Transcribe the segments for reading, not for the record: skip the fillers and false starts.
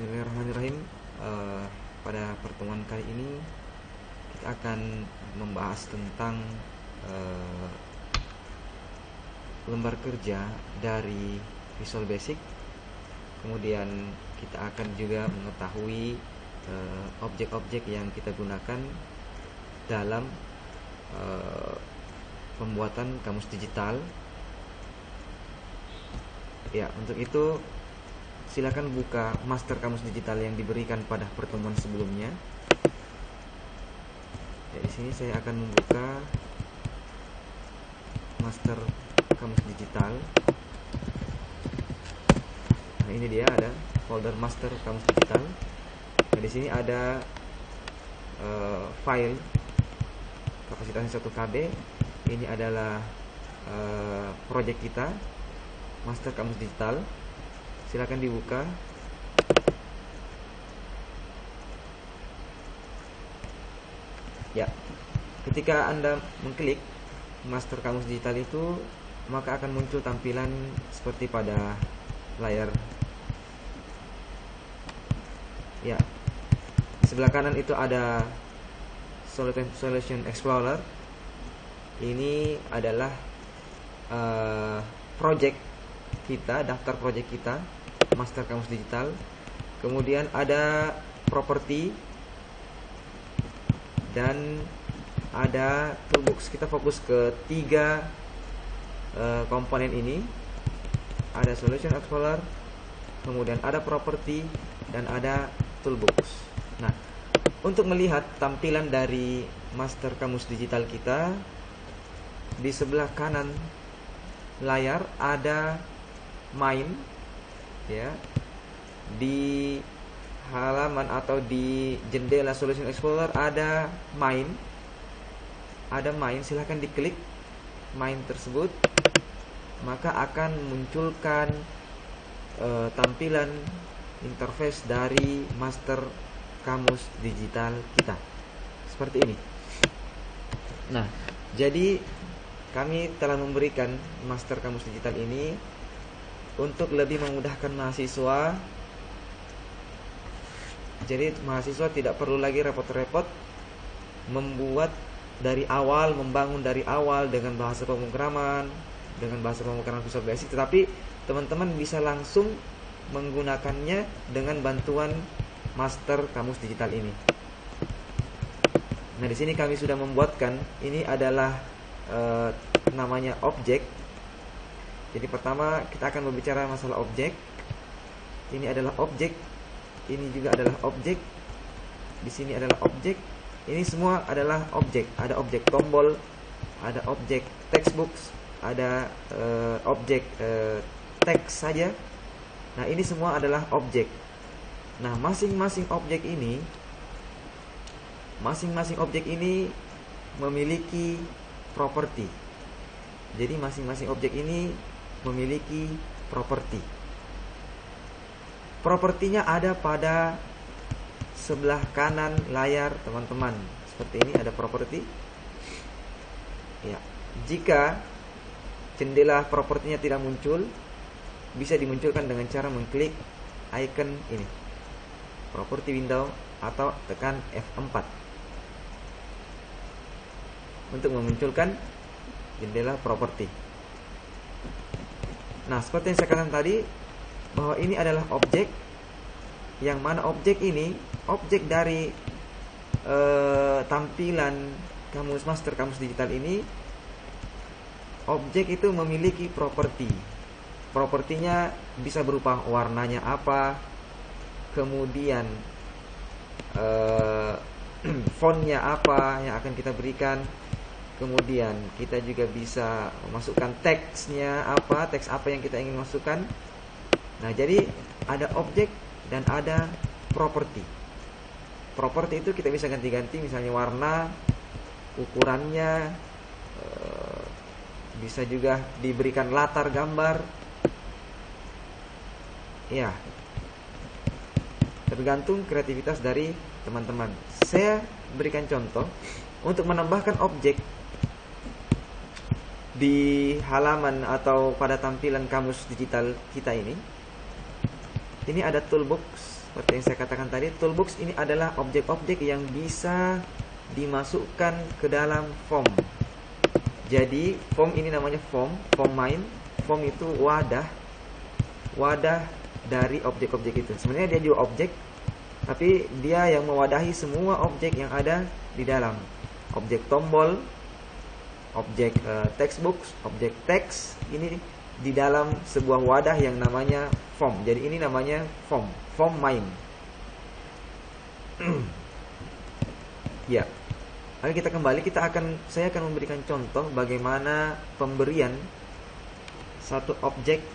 Bismillahirrahmanirrahim. Pada pertemuan kali ini kita akan membahas tentang lembar kerja dari Visual Basic. Kemudian kita akan juga mengetahui objek-objek yang kita gunakan dalam pembuatan kamus digital. Ya, untuk itu silakan buka master kamus digital yang diberikan pada pertemuan sebelumnya. Ya, di sini saya akan membuka master kamus digital. Nah, ini dia, ada folder master kamus digital. Nah, di sini ada file kapasitasnya 1 KB. Ini adalah project kita, master kamus digital. Silakan dibuka. Ya, ketika Anda mengklik master kamus digital itu, maka akan muncul tampilan seperti pada layar. Ya, di sebelah kanan itu ada Solution Explorer. Ini adalah project kita, daftar project kita, master kamus digital. Kemudian ada property dan ada toolbox. Kita fokus ke 3 komponen ini. Ada Solution Explorer, kemudian ada property, dan ada toolbox. Nah, untuk melihat tampilan dari master kamus digital kita, di sebelah kanan layar ada main, ya. Di halaman atau di jendela Solution Explorer ada main. Silahkan diklik main tersebut, maka akan munculkan tampilan interface dari master kamus digital kita seperti ini. Nah, jadi kami telah memberikan master kamus digital ini untuk lebih memudahkan mahasiswa. Jadi mahasiswa tidak perlu lagi repot-repot membuat dari awal, membangun dari awal dengan bahasa pemrograman, dengan bahasa pemrograman Visual Basic, tetapi teman-teman bisa langsung menggunakannya dengan bantuan master kamus digital ini. Nah, di sini kami sudah membuatkan, ini adalah namanya objek. Jadi pertama kita akan berbicara masalah objek. Ini adalah objek, ini juga adalah objek, di sini adalah objek. Ini semua adalah objek. Ada objek tombol, ada objek textbooks, ada objek teks saja. Nah, ini semua adalah objek. Nah, masing-masing objek ini memiliki properti. Jadi masing-masing objek ini memiliki properti. Propertinya ada pada sebelah kanan layar teman-teman. Seperti ini ada properti. Ya, jika jendela propertinya tidak muncul, bisa dimunculkan dengan cara mengklik icon ini, property window, atau tekan F4 untuk memunculkan jendela properti. Nah, seperti yang saya katakan tadi, bahwa ini adalah objek, yang mana objek ini, objek dari tampilan kamus master kamus digital ini, objek itu memiliki properti. Propertinya bisa berupa warnanya apa, kemudian fontnya apa yang akan kita berikan, kemudian kita juga bisa memasukkan teksnya apa, teks apa yang kita ingin masukkan. Nah, jadi ada objek dan ada properti. Properti itu kita bisa ganti-ganti, misalnya warna, ukurannya, bisa juga diberikan latar gambar. Ya, tergantung kreativitas dari teman-teman. Saya berikan contoh untuk menambahkan objek di halaman atau pada tampilan kamus digital kita ini. Ini ada toolbox. seperti yang saya katakan tadi, toolbox ini adalah objek-objek yang bisa dimasukkan ke dalam form. Jadi form ini namanya form main. Form itu wadah dari objek-objek itu. Sebenarnya dia juga objek, tapi dia yang mewadahi semua objek yang ada di dalam. Objek tombol, objek textbook, objek teks, ini di dalam sebuah wadah yang namanya form. Jadi ini namanya form main. Ya. Oke, kita kembali, saya akan memberikan contoh bagaimana pemberian satu objek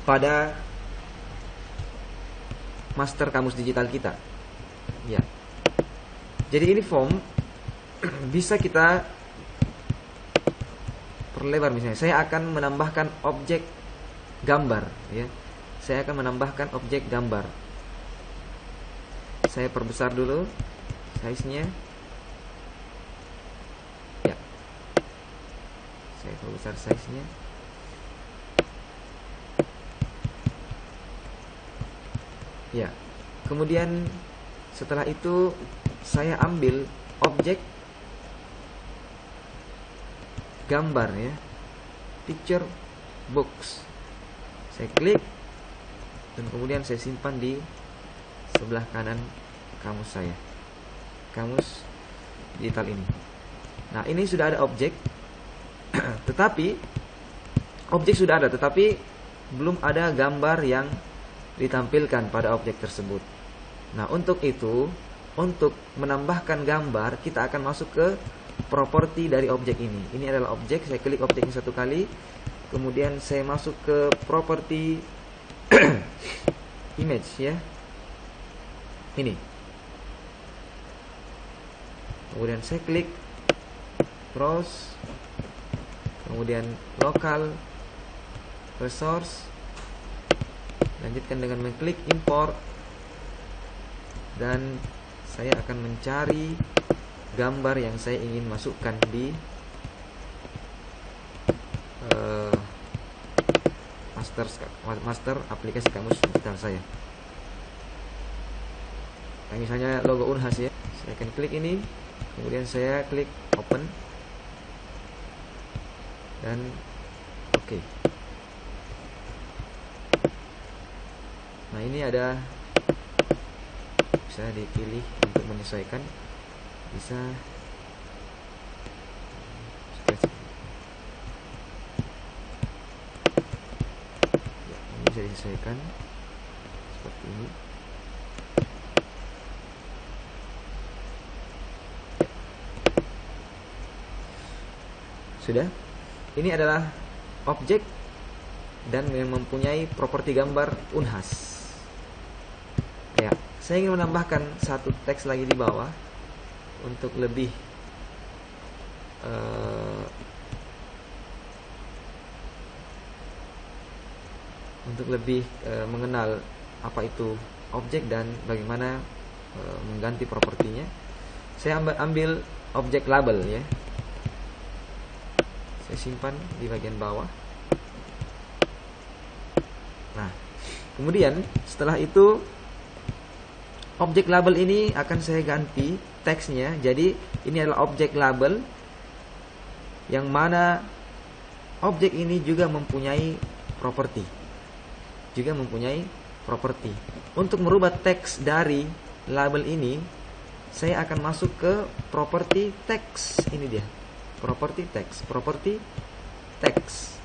pada master kamus digital kita. Ya. Jadi ini form bisa kita perlebar. Misalnya saya akan menambahkan objek gambar, ya. Saya akan menambahkan objek gambar. Saya perbesar dulu size-nya. Ya. Saya perbesar size-nya. Ya. Kemudian setelah itu saya ambil objek gambar, ya. Picture box. Saya klik dan kemudian saya simpan di sebelah kanan kamus saya. Kamus digital ini. Nah, ini sudah ada objek. Tetapi objek sudah ada, tetapi belum ada gambar yang ditampilkan pada objek tersebut. Nah, untuk itu, untuk menambahkan gambar, kita akan masuk ke properti dari objek ini. Ini adalah objek, saya klik objeknya satu kali, kemudian saya masuk ke properti image, ya. Ini. Kemudian saya klik browse, kemudian local resource, lanjutkan dengan mengklik import, dan saya akan mencari gambar yang saya ingin masukkan di master aplikasi kamus digital saya. Nah, misalnya logo Unhas, ya. Saya akan klik ini, kemudian saya klik open dan oke. Nah, ini ada, bisa dipilih untuk menyesuaikan, bisa ya, ini bisa disesuaikan seperti ini. Sudah. Ini adalah objek dan yang mempunyai properti gambar Unhas. Ya, saya ingin menambahkan satu teks lagi di bawah untuk lebih mengenal apa itu objek dan bagaimana mengganti propertinya. Saya ambil objek label, ya. Saya simpan di bagian bawah. Nah, kemudian setelah itu objek label ini akan saya ganti teksnya. Jadi ini adalah objek label yang mana objek ini juga mempunyai properti. Untuk merubah teks dari label ini, saya akan masuk ke properti teks. Ini dia. Properti teks.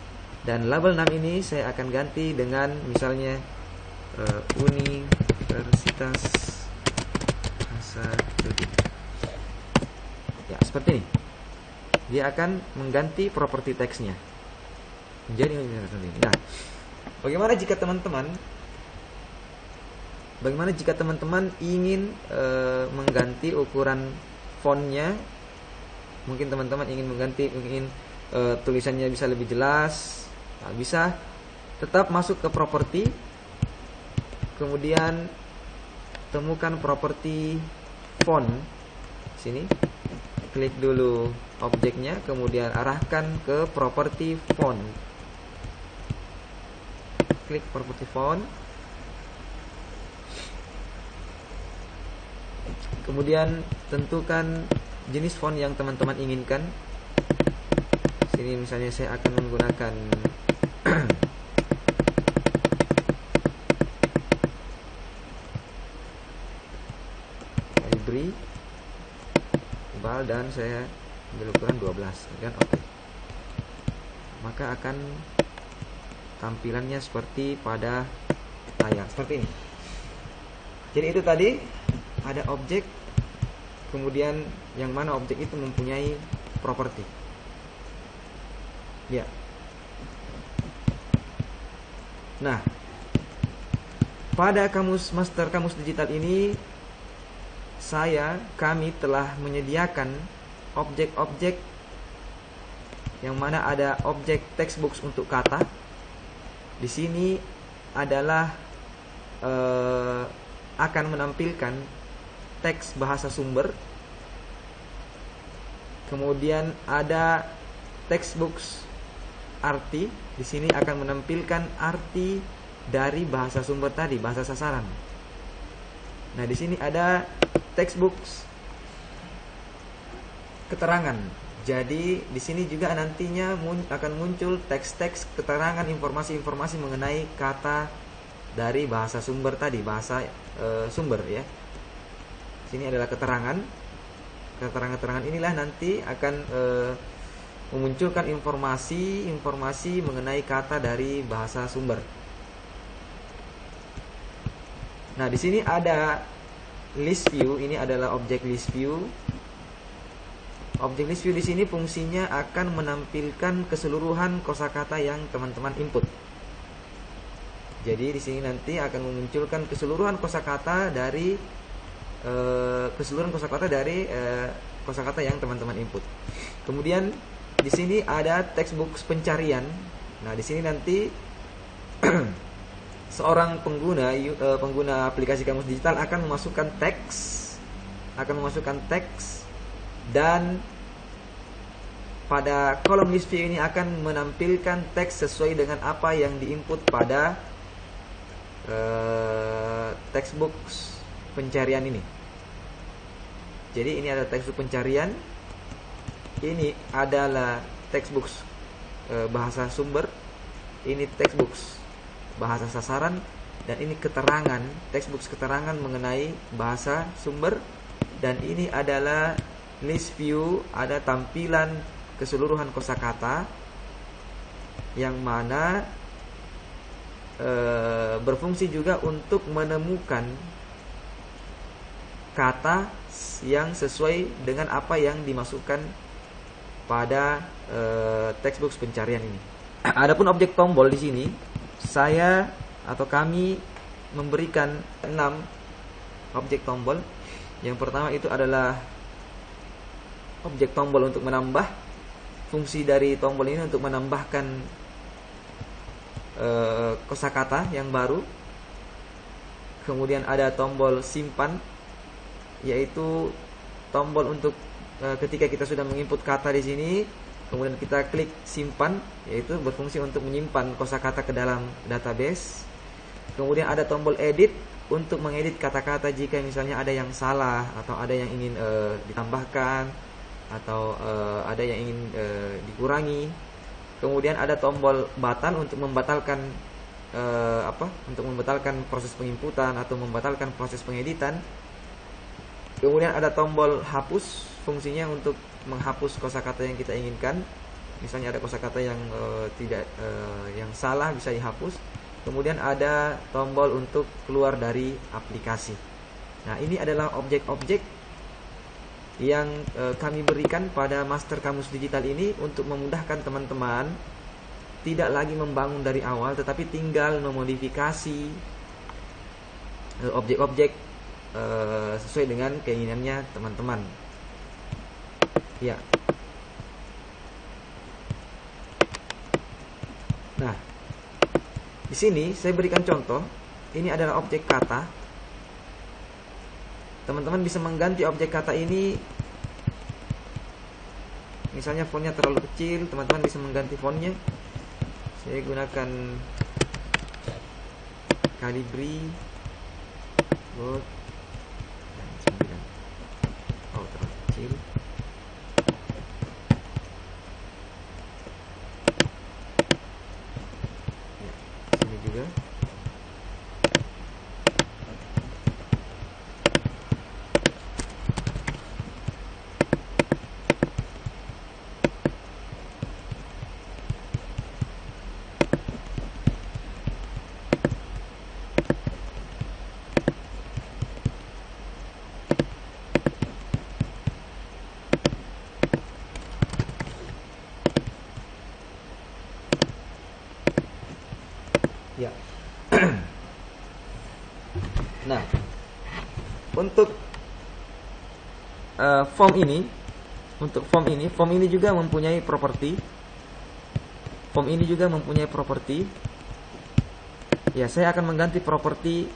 Dan label 6 ini saya akan ganti dengan misalnya Universitas Hasanuddin. Ya, seperti ini. Dia akan mengganti properti teksnya menjadi Universitas Hasanuddin. Nah, bagaimana jika teman-teman ingin mengganti ukuran fontnya? Mungkin teman-teman ingin tulisannya bisa lebih jelas. Nah, bisa tetap masuk ke properti, kemudian temukan properti font sini, klik dulu objeknya, kemudian arahkan ke properti font, klik properti font, Kemudian tentukan jenis font yang teman-teman inginkan. Sini misalnya saya akan menggunakan Calibri tebal dan saya ambil ukuran 12 dan oke. Maka akan tampilannya seperti pada layar seperti ini. Jadi itu tadi ada objek, kemudian yang mana objek itu mempunyai properti. Ya. Nah, pada master kamus digital ini kami telah menyediakan objek-objek yang mana ada objek textbooks untuk kata. Di sini adalah akan menampilkan teks bahasa sumber. Kemudian ada textbooks arti. Di sini akan menampilkan arti dari bahasa sumber tadi, bahasa sasaran. Nah, di sini ada textbooks keterangan. Jadi di sini juga nantinya akan muncul teks-teks keterangan informasi-informasi mengenai kata dari bahasa sumber tadi, bahasa sumber ya. Sini adalah keterangan. Keterangan-keterangan inilah nanti akan memunculkan informasi mengenai kata dari bahasa sumber. Nah, di sini ada list view. Ini adalah objek list view. Objek list view di sini fungsinya akan menampilkan keseluruhan kosakata yang teman-teman input. Jadi di sini nanti akan memunculkan keseluruhan kosakata dari kosakata yang teman-teman input. Kemudian di sini ada textbooks pencarian. Nah, di sini nanti seorang pengguna aplikasi kamus digital akan memasukkan teks, dan pada kolom list view ini akan menampilkan teks sesuai dengan apa yang diinput pada textbooks pencarian ini. Jadi ini ada textbook pencarian, ini adalah textbooks bahasa sumber, ini textbooks bahasa sasaran, dan ini keterangan, textbooks keterangan mengenai bahasa sumber. Dan ini adalah list view, ada tampilan keseluruhan kosakata yang mana berfungsi juga untuk menemukan kata yang sesuai dengan apa yang dimasukkan pada textbooks pencarian ini. Adapun objek tombol di sini, kami memberikan 6 objek tombol. Yang pertama itu adalah objek tombol untuk menambah. Fungsi dari tombol ini untuk menambahkan kosakata yang baru. Kemudian ada tombol simpan, yaitu tombol untuk ketika kita sudah menginput kata di sini, kemudian kita klik simpan, yaitu berfungsi untuk menyimpan kosakata ke dalam database. Kemudian ada tombol edit untuk mengedit kata-kata jika misalnya ada yang salah atau ada yang ingin ditambahkan atau ada yang ingin dikurangi. Kemudian ada tombol batal untuk membatalkan proses penginputan atau membatalkan proses pengeditan. Kemudian ada tombol hapus, fungsinya untuk menghapus kosakata yang kita inginkan. Misalnya ada kosakata yang yang salah, bisa dihapus. Kemudian ada tombol untuk keluar dari aplikasi. Nah, ini adalah objek-objek yang kami berikan pada master kamus digital ini untuk memudahkan teman-teman tidak lagi membangun dari awal, tetapi tinggal memodifikasi objek-objek sesuai dengan keinginannya teman-teman. Ya. Nah, di sini saya berikan contoh. Ini adalah objek kata. Teman-teman bisa mengganti objek kata ini. Misalnya fontnya terlalu kecil, teman-teman bisa mengganti fontnya. Saya gunakan Calibri Bold 9. Ya. Nah, untuk form ini juga mempunyai properti. Ya, saya akan mengganti properti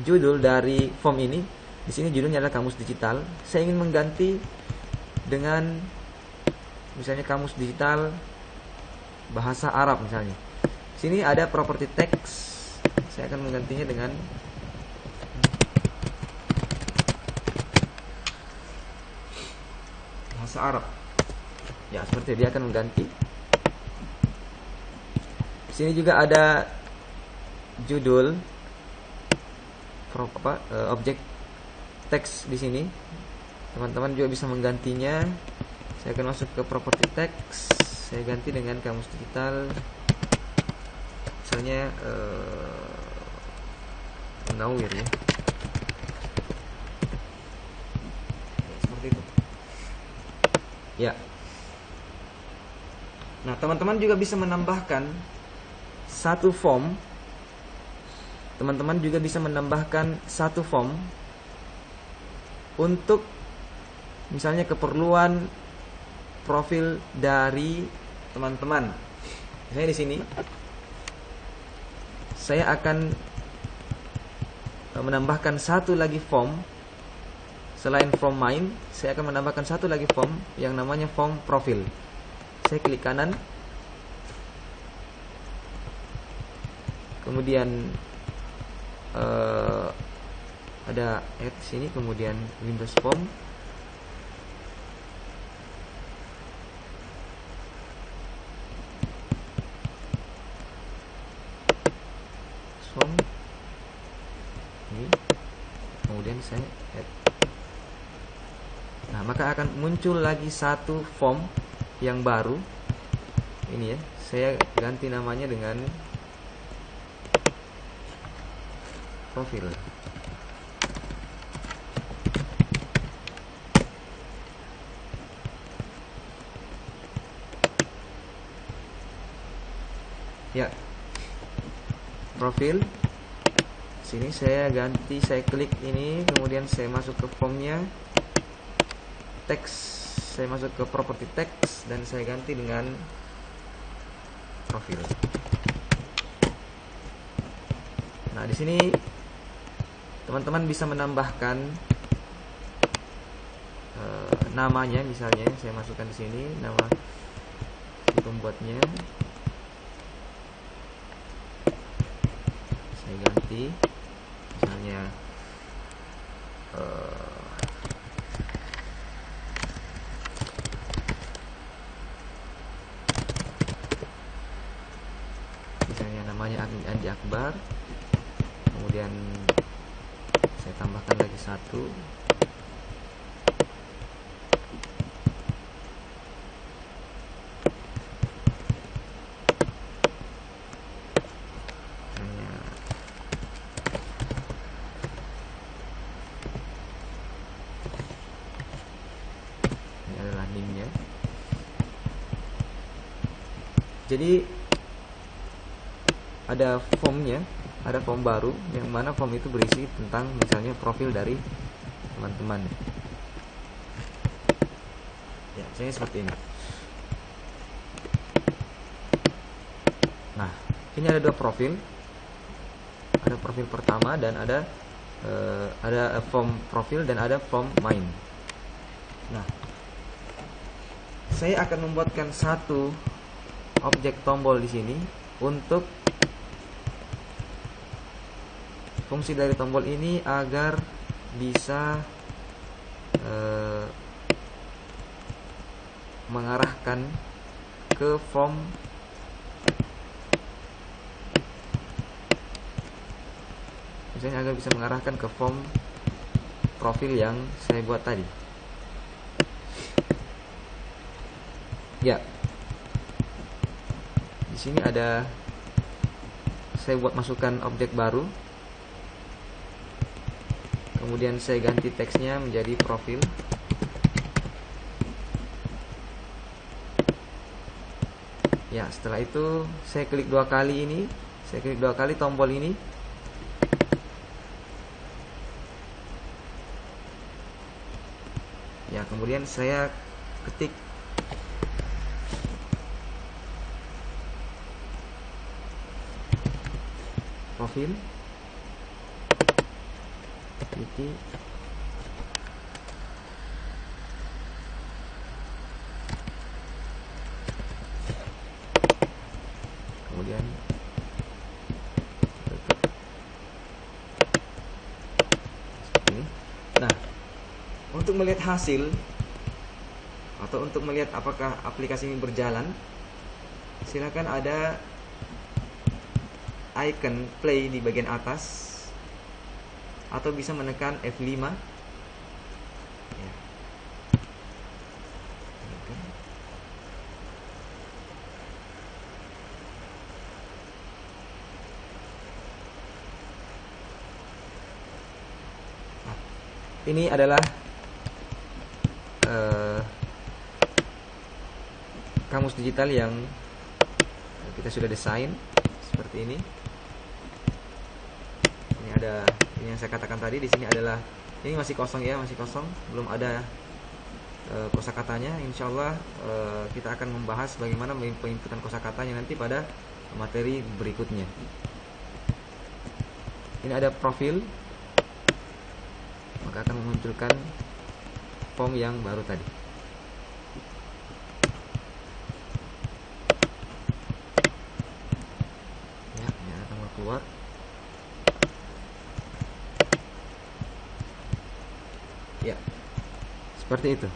judul dari form ini. Di sini judulnya adalah kamus digital. Saya ingin mengganti dengan misalnya kamus digital bahasa Arab misalnya. Di sini ada properti teks. Saya akan menggantinya dengan bahasa Arab. Ya, seperti dia akan mengganti. Di sini juga ada judul objek teks di sini. Teman-teman juga bisa menggantinya. Saya akan masuk ke properti teks. Saya ganti dengan kamus digital. Misalnya Munawir ya. Seperti itu. Ya. Nah, teman-teman juga bisa menambahkan satu form. Untuk misalnya keperluan profil dari teman-teman. Misalnya di sini saya akan menambahkan satu lagi form selain form main. Saya akan menambahkan satu lagi form yang namanya form profil. Saya klik kanan, kemudian ada add sini, kemudian Windows Form. Ini, kemudian saya add. Nah, maka akan muncul lagi satu form yang baru. Ini ya, saya ganti namanya dengan profil. Ya, profil. Sini saya ganti, saya klik ini, kemudian saya masuk ke formnya, teks, saya masuk ke properti teks dan saya ganti dengan profil. Nah, di sini teman-teman bisa menambahkan namanya, misalnya saya masukkan di sini nama si pembuatnya. Saya ganti misalnya namanya Andi Akbar, kemudian saya tambahkan lagi satu, jadi ada formnya, ada form baru yang mana form itu berisi tentang misalnya profil dari teman-teman. Ya, misalnya seperti ini. Nah, ini ada dua profil. Ada profil pertama dan ada form profil dan ada form main. Nah, saya akan membuatkan satu objek tombol di sini untuk fungsi dari tombol ini agar bisa mengarahkan ke form misalnya agar bisa mengarahkan ke form profil yang saya buat tadi. Ya. Di sini ada, saya buat masukkan objek baru. Kemudian saya ganti teksnya menjadi profil. Ya, setelah itu saya klik dua kali ini Saya klik 2 kali tombol ini. Ya, kemudian saya ketik profil titik kemudian seperti ini. Nah, untuk melihat hasil atau untuk melihat apakah aplikasi ini berjalan, silakan ada icon play di bagian atas atau bisa menekan F5 ya. Nah, ini adalah kamus digital yang kita sudah desain seperti ini. Ini ada ini yang saya katakan tadi. Di sini adalah ini masih kosong ya, masih kosong, belum ada kosakatanya. Insya Allah kita akan membahas bagaimana penginputan kosakatanya nanti pada materi berikutnya. Ini ada profil, maka akan memunculkan form yang baru tadi. Ya, ini akan keluar. Ya, seperti itu.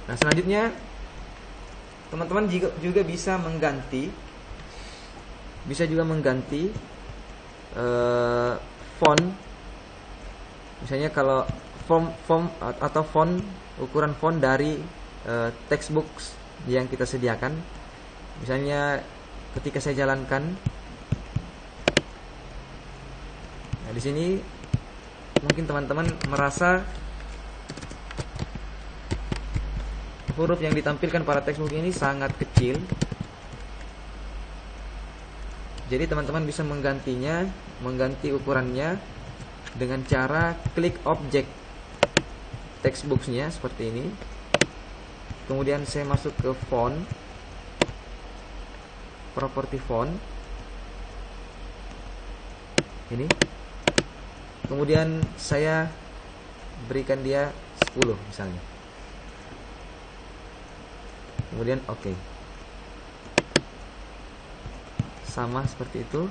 Nah, selanjutnya teman-teman juga bisa mengganti font. Misalnya kalau font ukuran font dari textbook yang kita sediakan. Misalnya ketika saya jalankan, nah di sini mungkin teman-teman merasa huruf yang ditampilkan pada textbook ini sangat kecil. Jadi teman-teman bisa mengganti ukurannya dengan cara klik objek textbooks-nya seperti ini. Kemudian saya masuk ke font, properti font. Ini. Kemudian saya berikan dia 10 misalnya. Kemudian oke. Sama seperti itu.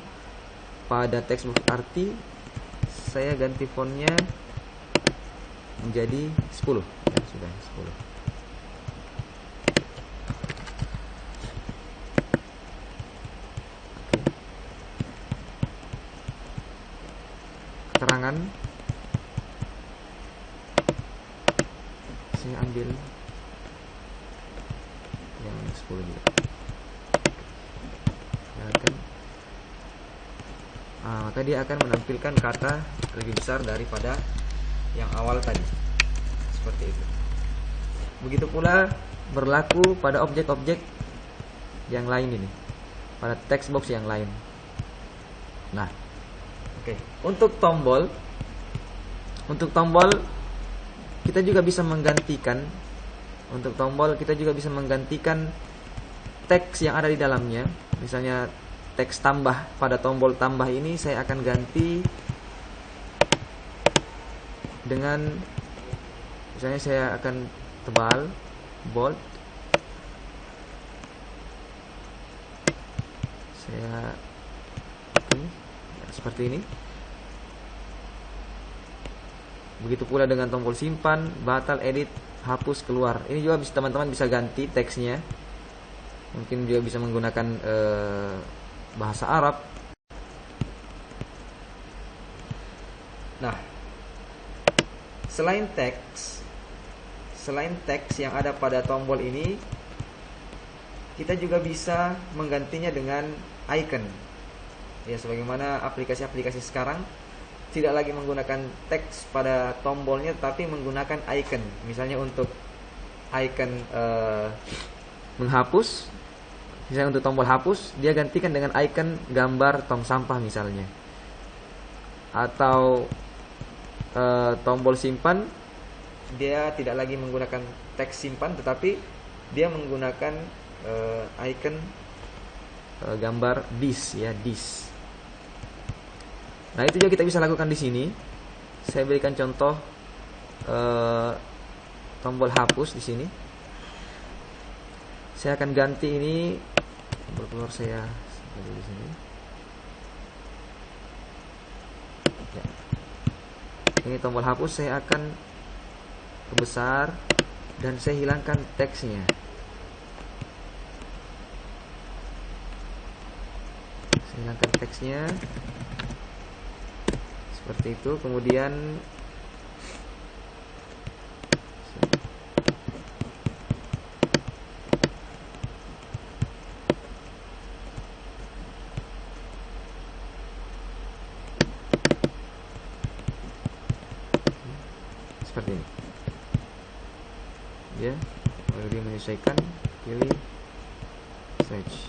Pada textbook arti saya ganti fontnya menjadi 10. Ya, sudah 10. Keterangan saya ambil yang 10 juga. Maka dia akan menampilkan kata lebih besar daripada yang awal tadi. Seperti itu. Begitu pula berlaku pada objek-objek yang lain ini, pada text box yang lain. Nah, oke. Untuk tombol kita juga bisa menggantikan. Untuk tombol kita juga bisa menggantikan teks yang ada di dalamnya. Misalnya teks tambah, pada tombol tambah ini saya akan ganti dengan, misalnya saya akan tebal, bold. Saya seperti ini. Begitu pula dengan tombol simpan, batal, edit, hapus, keluar. Ini juga bisa teman-teman bisa ganti teksnya. Mungkin juga bisa menggunakan bahasa Arab. Nah, selain teks yang ada pada tombol ini, kita juga bisa menggantinya dengan icon. Ya, sebagaimana aplikasi-aplikasi sekarang tidak lagi menggunakan teks pada tombolnya, tapi menggunakan icon. Misalnya untuk icon menghapus, Misalnya untuk tombol hapus, dia gantikan dengan icon gambar tong sampah misalnya. Atau tombol simpan, dia tidak lagi menggunakan teks simpan, tetapi dia menggunakan icon gambar disk ya, disk. Nah, itu juga kita bisa lakukan di sini. Saya berikan contoh tombol hapus di sini. Saya akan ganti ini, tombol keluar saya di sini. Ya. Ini tombol hapus, saya akan perbesar dan saya hilangkan teksnya. Saya hilangkan teksnya seperti itu. Kemudian seperti ini ya, lalu dia menyesuaikan, pilih search,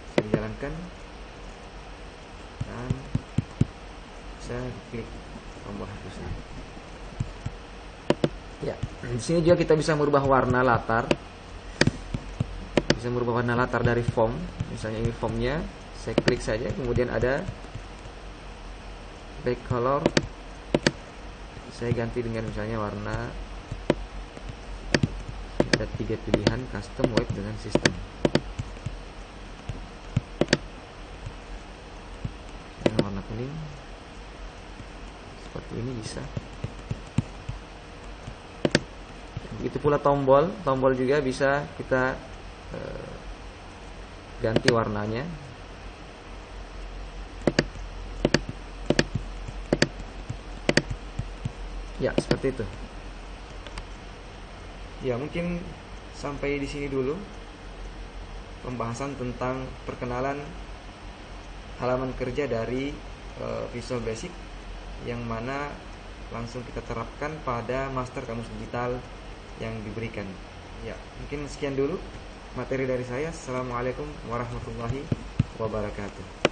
bisa dijalankan dan bisa klik tombol hapusnya ya. Di sini juga kita bisa merubah warna latar, bisa merubah warna latar dari form. Misalnya ini formnya, saya klik saja, kemudian ada back color, saya ganti dengan misalnya warna, ada 3 pilihan, custom, web, dengan sistem. Dengan warna kuning seperti ini bisa. Begitu pula tombol juga bisa kita ganti warnanya. Ya, seperti itu. Ya, mungkin sampai di sini dulu pembahasan tentang perkenalan halaman kerja dari Visual Basic, yang mana langsung kita terapkan pada Master Kamus Digital yang diberikan. Ya, mungkin sekian dulu materi dari saya. Assalamualaikum warahmatullahi wabarakatuh.